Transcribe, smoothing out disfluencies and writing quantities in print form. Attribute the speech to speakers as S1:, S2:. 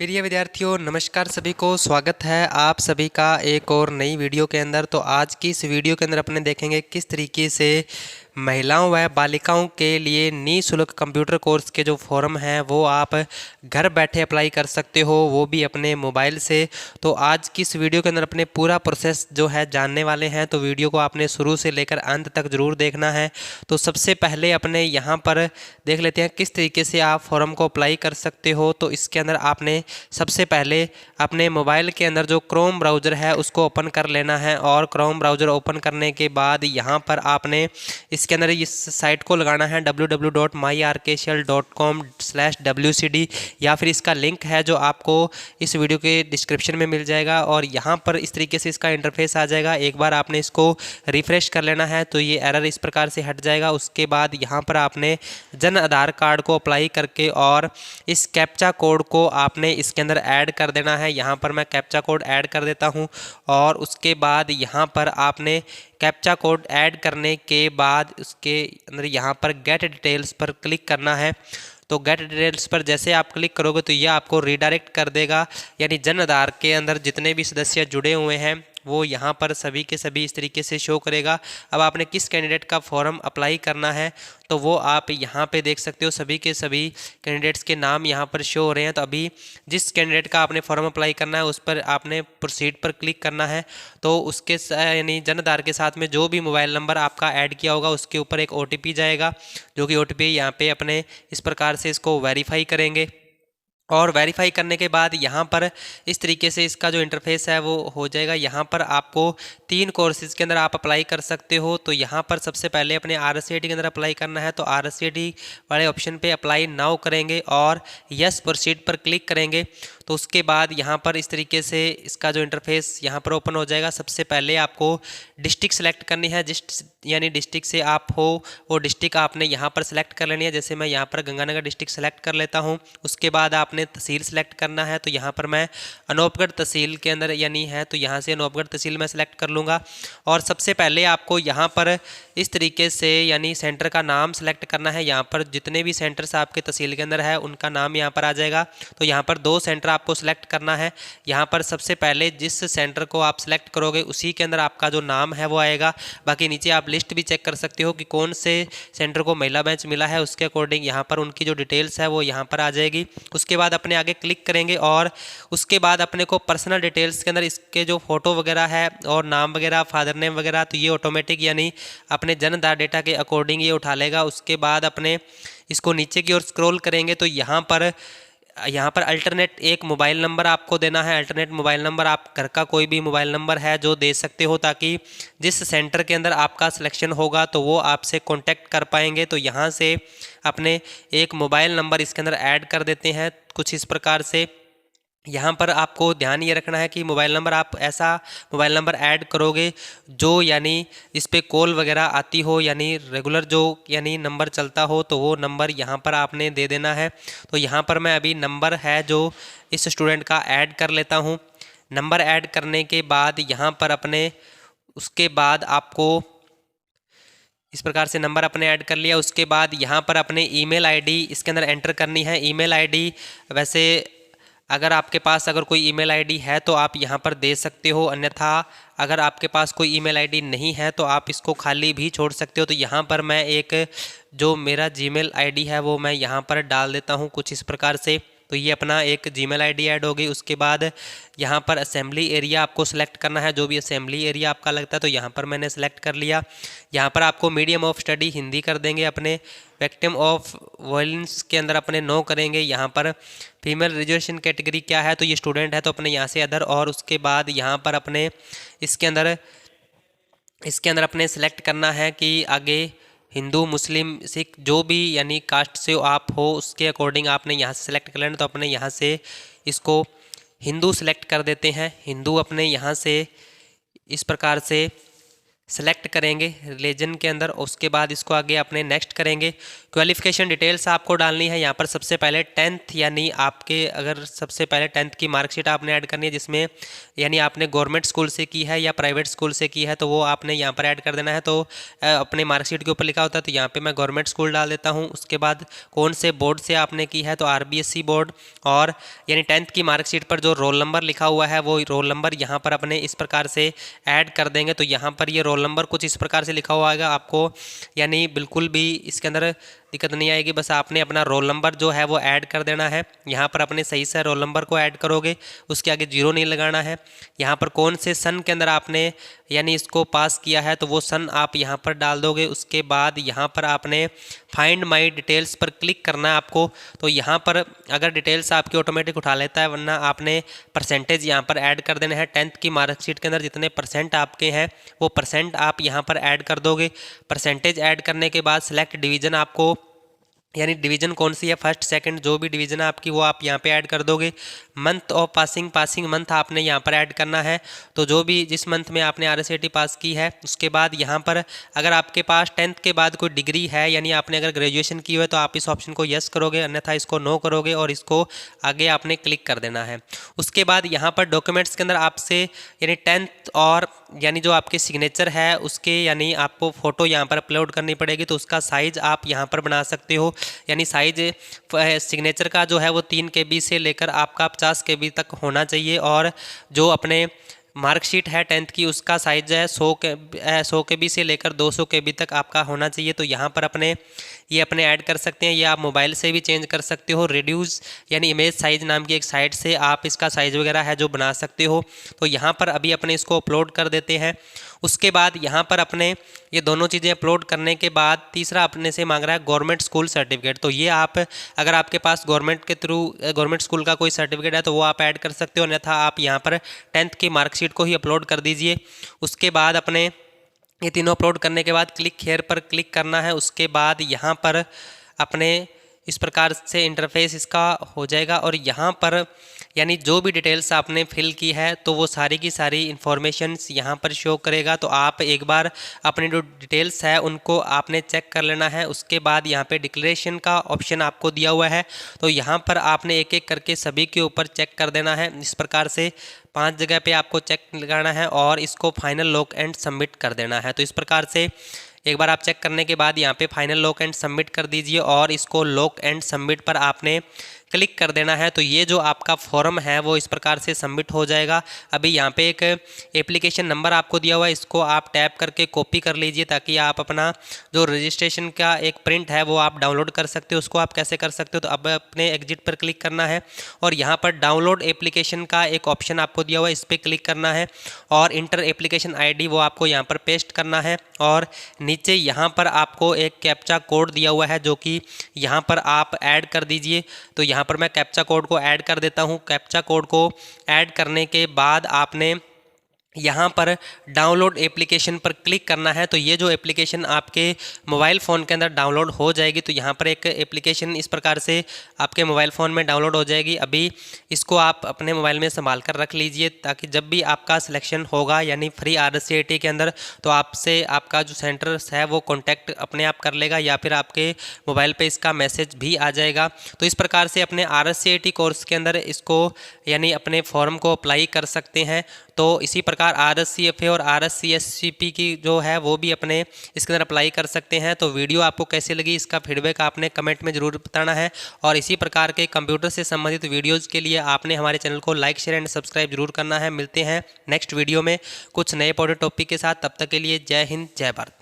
S1: प्रिय विद्यार्थियों, नमस्कार। सभी को स्वागत है आप सभी का एक और नई वीडियो के अंदर। तो आज की इस वीडियो के अंदर अपने देखेंगे किस तरीके से महिलाओं व बालिकाओं के लिए निःशुल्क कंप्यूटर कोर्स के जो फॉर्म हैं वो आप घर बैठे अप्लाई कर सकते हो, वो भी अपने मोबाइल से। तो आज की इस वीडियो के अंदर अपने पूरा प्रोसेस जो है जानने वाले हैं, तो वीडियो को आपने शुरू से लेकर अंत तक ज़रूर देखना है। तो सबसे पहले अपने यहाँ पर देख लेते हैं किस तरीके से आप फॉर्म को अप्लाई कर सकते हो। तो इसके अंदर आपने सबसे पहले अपने मोबाइल के अंदर जो क्रोम ब्राउज़र है उसको ओपन कर लेना है, और क्रोम ब्राउज़र ओपन करने के बाद यहाँ पर आपने इसके अंदर इस साइट को लगाना है www.myarkshell.com/wcd, या फिर इसका लिंक है जो आपको इस वीडियो के डिस्क्रिप्शन में मिल जाएगा। और यहाँ पर इस तरीके से इसका इंटरफेस आ जाएगा। एक बार आपने इसको रिफ्रेश कर लेना है तो ये एरर इस प्रकार से हट जाएगा। उसके बाद यहाँ पर आपने जन आधार कार्ड को अप्लाई करके और इस कैप्चा कोड को आपने इसके अंदर ऐड कर देना है। यहाँ पर मैं कैप्चा कोड ऐड कर देता हूँ, और उसके बाद यहाँ पर आपने कैप्चा कोड ऐड करने के बाद उसके अंदर यहाँ पर गेट डिटेल्स पर क्लिक करना है। तो गेट डिटेल्स पर जैसे आप क्लिक करोगे तो यह आपको रीडायरेक्ट कर देगा, यानी जन आधार के अंदर जितने भी सदस्य जुड़े हुए हैं वो यहाँ पर सभी के सभी इस तरीके से शो करेगा। अब आपने किस कैंडिडेट का फॉर्म अप्लाई करना है तो वो आप यहाँ पे देख सकते हो, सभी के सभी कैंडिडेट्स के नाम यहाँ पर शो हो रहे हैं। तो अभी जिस कैंडिडेट का आपने फॉर्म अप्लाई करना है उस पर आपने प्रोसीड पर क्लिक करना है। तो उसके यानी जन आधार के साथ में जो भी मोबाइल नंबर आपका ऐड किया होगा उसके ऊपर एक OTP जाएगा, जो कि OTP यहाँ पे अपने इस प्रकार से इसको वेरीफाई करेंगे। और वेरीफाई करने के बाद यहाँ पर इस तरीके से इसका जो इंटरफेस है वो हो जाएगा। यहाँ पर आपको 3 कोर्सेज़ के अंदर आप अप्लाई कर सकते हो। तो यहाँ पर सबसे पहले अपने RCIT के अंदर अप्लाई करना है, तो RCIT वाले ऑप्शन पे अप्लाई नाउ करेंगे और यस प्रोसीड पर क्लिक करेंगे। तो उसके बाद यहाँ पर इस तरीके से इसका जो इंटरफेस यहाँ पर ओपन हो जाएगा। सबसे पहले आपको डिस्ट्रिक्ट सेलेक्ट करनी है, यानी डिस्ट्रिक्ट से आप हो वो डिस्ट्रिक्ट आपने यहाँ पर सेलेक्ट कर लेनी है। जैसे मैं यहाँ पर गंगानगर डिस्ट्रिक्ट सेलेक्ट कर लेता हूँ। उसके बाद आपने तहसील सेलेक्ट करना है, तो यहाँ पर मैं अनूपगढ़ तहसील के अंदर यानी है, तो यहाँ से अनूपगढ़ तहसील में सेलेक्ट कर लूँगा। और सबसे पहले आपको यहाँ पर इस तरीके से यानी सेंटर का नाम सेलेक्ट करना है। यहाँ पर जितने भी सेंटर्स आपके तहसील के अंदर है उनका नाम यहाँ पर आ जाएगा। तो यहाँ पर 2 सेंटर आपको सेलेक्ट करना है। यहाँ पर सबसे पहले जिस सेंटर को आप सेलेक्ट करोगे उसी के अंदर आपका जो नाम है वो आएगा। बाकी नीचे आप लिस्ट भी चेक कर सकते हो कि कौन से सेंटर को महिला बेंच मिला है, उसके अकॉर्डिंग यहाँ पर उनकी जो डिटेल्स है वो यहाँ पर आ जाएगी। उसके बाद अपने आगे क्लिक करेंगे और उसके बाद अपने को पर्सनल डिटेल्स के अंदर इसके जो फोटो वगैरह है और नाम वगैरह, फादर नेम वगैरह, तो ये ऑटोमेटिक यानी अपने जन आधार डेटा के अकॉर्डिंग ये उठा लेगा। उसके बाद अपने इसको नीचे की ओर स्क्रॉल करेंगे तो यहाँ पर अल्टरनेट एक मोबाइल नंबर आपको देना है। अल्टरनेट मोबाइल नंबर आप घर का कोई भी मोबाइल नंबर है जो दे सकते हो, ताकि जिस सेंटर के अंदर आपका सिलेक्शन होगा तो वो आपसे कांटेक्ट कर पाएंगे। तो यहाँ से अपने एक मोबाइल नंबर इसके अंदर ऐड कर देते हैं कुछ इस प्रकार से। यहाँ पर आपको ध्यान ये रखना है कि मोबाइल नंबर आप ऐसा मोबाइल नंबर ऐड करोगे जो यानी इस पर कॉल वगैरह आती हो, यानी रेगुलर जो यानी नंबर चलता हो, तो वो नंबर यहाँ पर आपने दे देना है। तो यहाँ पर मैं अभी नंबर है जो इस स्टूडेंट का ऐड कर लेता हूँ। नंबर ऐड करने के बाद यहाँ पर अपने उसके बाद आपको इस प्रकार से नंबर अपने ऐड कर लिया। उसके बाद यहाँ पर अपने ईमेल आईडी इसके अंदर एंटर करनी है। ईमेल आईडी वैसे अगर आपके पास अगर कोई ईमेल आईडी है तो आप यहाँ पर दे सकते हो, अन्यथा अगर आपके पास कोई ईमेल आईडी नहीं है तो आप इसको खाली भी छोड़ सकते हो। तो यहाँ पर मैं एक जो मेरा जीमेल आईडी है वो मैं यहाँ पर डाल देता हूँ कुछ इस प्रकार से। तो ये अपना एक जीमेल आईडी ऐड होगी। उसके बाद यहाँ पर असेंबली एरिया आपको सेलेक्ट करना है, जो भी असेंबली एरिया आपका लगता है, तो यहाँ पर मैंने सेलेक्ट कर लिया। यहाँ पर आपको मीडियम ऑफ स्टडी हिंदी कर देंगे, अपने विक्टिम ऑफ वायलेंस के अंदर अपने नो करेंगे। यहाँ पर फीमेल रिजर्वेशन कैटेगरी क्या है, तो ये स्टूडेंट है तो अपने यहाँ से अदर। और उसके बाद यहाँ पर अपने इसके अंदर अपने सेलेक्ट करना है कि आगे हिंदू, मुस्लिम, सिख जो भी यानी कास्ट से आप हो उसके अकॉर्डिंग आपने यहाँ से सेलेक्ट कर लेना। तो अपने यहाँ से इसको हिंदू सेलेक्ट कर देते हैं। हिंदू अपने यहाँ से इस प्रकार से सेलेक्ट करेंगे रिलीजन के अंदर। उसके बाद इसको आगे अपने नेक्स्ट करेंगे। क्वालिफिकेशन डिटेल्स आपको डालनी है यहाँ पर। सबसे पहले 10th यानी आपके अगर सबसे पहले 10th की मार्कशीट आपने ऐड करनी है, जिसमें यानी आपने गवर्नमेंट स्कूल से की है या प्राइवेट स्कूल से की है, तो वो आपने यहाँ पर ऐड कर देना है। तो अपने मार्कशीट के ऊपर लिखा होता है, तो यहाँ पे मैं गवर्नमेंट स्कूल डाल देता हूँ। उसके बाद कौन से बोर्ड से आपने की है, तो RBSC बोर्ड। और यानी 10th की मार्कशीट पर जो रोल नंबर लिखा हुआ है वो रोल नंबर यहाँ पर अपने इस प्रकार से ऐड कर देंगे। तो यहाँ पर ये रोल नंबर कुछ इस प्रकार से लिखा हुआ आएगा आपको, यानी बिल्कुल भी इसके अंदर दिक्कत नहीं आएगी। बस आपने अपना रोल नंबर जो है वो ऐड कर देना है। यहाँ पर अपने सही से रोल नंबर को ऐड करोगे, उसके आगे 0 नहीं लगाना है। यहाँ पर कौन से सन के अंदर आपने यानी इसको पास किया है, तो वो सन आप यहाँ पर डाल दोगे। उसके बाद यहाँ पर आपने फाइंड माई डिटेल्स पर क्लिक करना है आपको। तो यहाँ पर अगर डिटेल्स आपकी ऑटोमेटिक उठा लेता है, वरना आपने परसेंटेज यहाँ पर ऐड कर देना है। 10th की मार्कशीट के अंदर जितने परसेंट आपके हैं वो परसेंट आप यहाँ पर ऐड कर दोगे। परसेंटेज ऐड करने के बाद सिलेक्ट डिवीज़न, आपको यानी डिवीज़न कौन सी है, फर्स्ट सेकंड जो भी डिवीज़न है आपकी वो आप यहाँ पे ऐड कर दोगे। मंथ ऑफ पासिंग मंथ आपने यहाँ पर ऐड करना है। तो जो भी जिस मंथ में आपने RSAT पास की है, उसके बाद यहाँ पर अगर आपके पास 10th के बाद कोई डिग्री है, यानी आपने अगर ग्रेजुएशन की हुई है, तो आप इस ऑप्शन को यस करोगे, अन्यथा इसको नो करोगे और इसको आगे आपने क्लिक कर देना है। उसके बाद यहाँ पर डॉक्यूमेंट्स के अंदर आपसे यानी 10th और यानी जो आपके सिग्नेचर है उसके यानी आपको फ़ोटो यहाँ पर अपलोड करनी पड़ेगी। तो उसका साइज़ आप यहाँ पर बना सकते हो, यानी साइज सिग्नेचर का जो है वो 3 KB से लेकर आपका 50 KB तक होना चाहिए। और जो अपने मार्कशीट है 10th की, उसका साइज जो है 100 KB से लेकर 200 KB तक आपका होना चाहिए। तो यहाँ पर अपने ये अपने ऐड कर सकते हैं। ये आप मोबाइल से भी चेंज कर सकते हो। रिड्यूस यानी इमेज साइज नाम की एक साइट से आप इसका साइज वगैरह है जो बना सकते हो। तो यहाँ पर अभी अपने इसको अपलोड कर देते हैं। उसके बाद यहाँ पर अपने ये दोनों चीज़ें अपलोड करने के बाद तीसरा अपने से मांग रहा है गवर्नमेंट स्कूल सर्टिफिकेट। तो ये आप अगर आपके पास गवर्नमेंट के थ्रू गवर्नमेंट स्कूल का कोई सर्टिफिकेट है तो वो आप ऐड कर सकते हो, अन्यथा आप यहाँ पर 10th की मार्कशीट को ही अपलोड कर दीजिए। उसके बाद अपने ये तीनों अपलोड करने के बाद क्लिक हेयर पर क्लिक करना है। उसके बाद यहाँ पर अपने इस प्रकार से इंटरफेस इसका हो जाएगा। और यहाँ पर यानी जो भी डिटेल्स आपने फिल की है तो वो सारी की सारी इन्फॉर्मेशंस यहाँ पर शो करेगा। तो आप एक बार अपनी जो डिटेल्स है उनको आपने चेक कर लेना है। उसके बाद यहाँ पे डिक्लेरेशन का ऑप्शन आपको दिया हुआ है, तो यहाँ पर आपने एक एक करके सभी के ऊपर चेक कर देना है। इस प्रकार से 5 जगह पे आपको चेक लगाना है और इसको फाइनल लॉक एंड सबमिट कर देना है। तो इस प्रकार से एक बार आप चेक करने के बाद यहाँ पे फाइनल लॉक एंड सबमिट कर दीजिए और इसको लॉक एंड सबमिट पर आपने क्लिक कर देना है। तो ये जो आपका फॉर्म है वो इस प्रकार से सबमिट हो जाएगा। अभी यहाँ पे एक एप्लीकेशन नंबर आपको दिया हुआ है, इसको आप टैप करके कॉपी कर लीजिए ताकि आप अपना जो रजिस्ट्रेशन का एक प्रिंट है वो आप डाउनलोड कर सकते हो। उसको आप कैसे कर सकते हो, तो अब अपने एग्जिट पर क्लिक करना है और यहाँ पर डाउनलोड एप्लीकेशन का एक ऑप्शन आपको दिया हुआ है, इस पर क्लिक करना है और इंटर एप्लीकेशन ID वो आपको यहाँ पर पेस्ट करना है। और नीचे यहाँ पर आपको एक कैप्चा कोड दिया हुआ है जो कि यहाँ पर आप ऐड कर दीजिए। तो यहाँ पर मैं कैप्चा कोड को ऐड कर देता हूँ। कैप्चा कोड को ऐड करने के बाद आपने यहाँ पर डाउनलोड एप्लीकेशन पर क्लिक करना है। तो ये जो एप्लीकेशन आपके मोबाइल फ़ोन के अंदर डाउनलोड हो जाएगी। तो यहाँ पर एक एप्लीकेशन इस प्रकार से आपके मोबाइल फ़ोन में डाउनलोड हो जाएगी। अभी इसको आप अपने मोबाइल में संभाल कर रख लीजिए ताकि जब भी आपका सिलेक्शन होगा यानी फ्री RSAT के अंदर, तो आपसे आपका जो सेंटर है वो कॉन्टैक्ट अपने आप कर लेगा या फिर आपके मोबाइल पर इसका मैसेज भी आ जाएगा। तो इस प्रकार से अपने RSAT कोर्स के अंदर इसको यानी अपने फॉर्म को अप्लाई कर सकते हैं। तो इसी प्रकार RSCFA और RSCSCP की जो है वो भी अपने इसके अंदर अप्लाई कर सकते हैं। तो वीडियो आपको कैसी लगी इसका फीडबैक आपने कमेंट में ज़रूर बताना है और इसी प्रकार के कंप्यूटर से संबंधित वीडियोज़ के लिए आपने हमारे चैनल को लाइक शेयर एंड सब्सक्राइब जरूर करना है। मिलते हैं नेक्स्ट वीडियो में कुछ नए इंपॉर्टेंट टॉपिक के साथ, तब तक के लिए जय हिंद जय भारत।